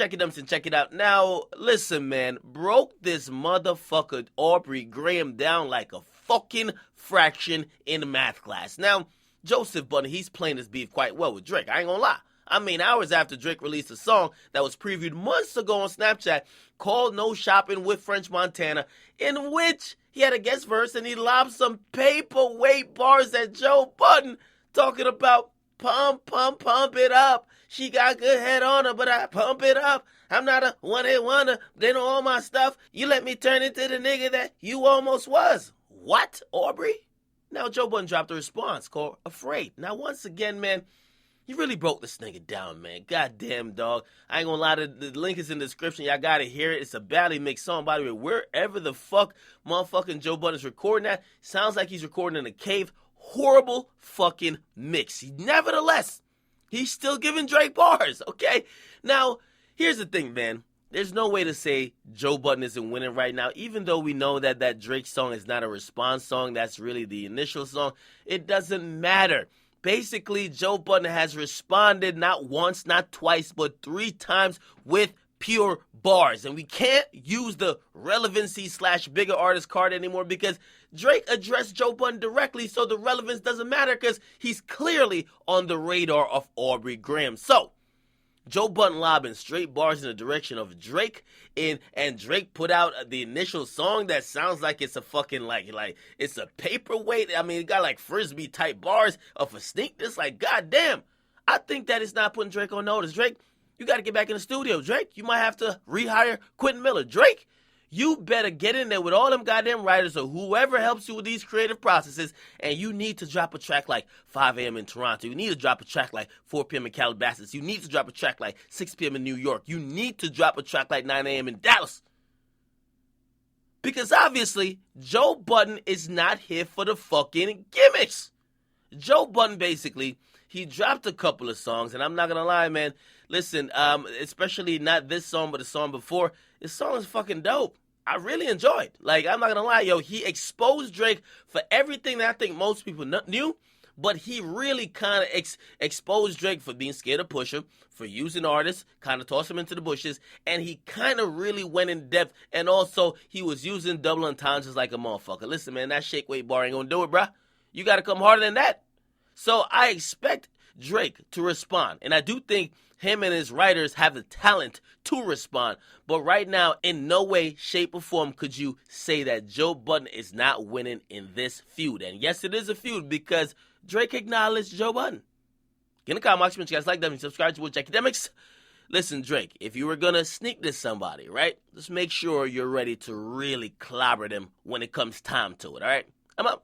with Akademiks and check it out. Now, listen, man. Broke this motherfucker Aubrey Graham down like a fucking fraction in math class. Now, Joseph Budden, he's playing this beef quite well with Drake. I ain't gonna lie. I mean, hours after Drake released a song that was previewed months ago on Snapchat called No Shopping with French Montana, in which he had a guest verse and he lobbed some paperweight bars at Joe Budden talking about pump it up. She got good head on her, but I pump it up. I'm not a one-hit wonder. They know all my stuff. You let me turn into the nigga that you almost was. What, Aubrey? Now, Joe Budden dropped a response called Afraid. Now, once again, man, you really broke this nigga down, man. Goddamn, dog. I ain't gonna lie, the link is in the description. Y'all gotta hear it. It's a badly mixed song, by the way. Wherever the fuck motherfucking Joe Budden is recording at, sounds like he's recording in a cave. Horrible fucking mix. Nevertheless, he's still giving Drake bars, okay? Now, here's the thing, man. There's no way to say Joe Budden isn't winning right now, even though we know that that Drake song is not a response song. That's really the initial song. It doesn't matter. Basically, Joe Budden has responded not once, not twice, but 3 times with pure bars. And we can't use the relevancy/bigger artist card anymore because Drake addressed Joe Budden directly, so the relevance doesn't matter because he's clearly on the radar of Aubrey Graham. So, Joe Budden lobbing straight bars in the direction of Drake, and Drake put out the initial song that sounds like it's a fucking, like it's a paperweight. I mean, it got like Frisbee type bars of a sneakness. Like, goddamn. I think that it's not putting Drake on notice. Drake, you got to get back in the studio. Drake, you might have to rehire Quentin Miller. Drake, you better get in there with all them goddamn writers or whoever helps you with these creative processes, and you need to drop a track like 5 a.m. in Toronto. You need to drop a track like 4 p.m. in Calabasas. You need to drop a track like 6 p.m. in New York. You need to drop a track like 9 a.m. in Dallas. Because obviously, Joe Budden is not here for the fucking gimmicks. Joe Budden, basically, he dropped a couple of songs, and I'm not going to lie, man. Listen, especially not this song, but the song before. This song is fucking dope. I really enjoyed. Like, I'm not going to lie, yo. He exposed Drake for everything that I think most people knew, but he really kind of exposed Drake for being scared to push him, for using artists, kind of toss him into the bushes, and he kind of really went in depth, and also he was using double entendres like a motherfucker. Listen, man, that shake weight bar ain't going to do it, bruh. You got to come harder than that. So I expect Drake to respond, and I do think him and his writers have the talent to respond. But right now, in no way, shape, or form could you say that Joe Budden is not winning in this feud. And yes, it is a feud because Drake acknowledged Joe Budden. Get in the comment box, you guys like that, and subscribe to Akademiks. Listen, Drake, if you were going to sneak this somebody, right, just make sure you're ready to really clobber them when it comes time to it, all right? I'm out.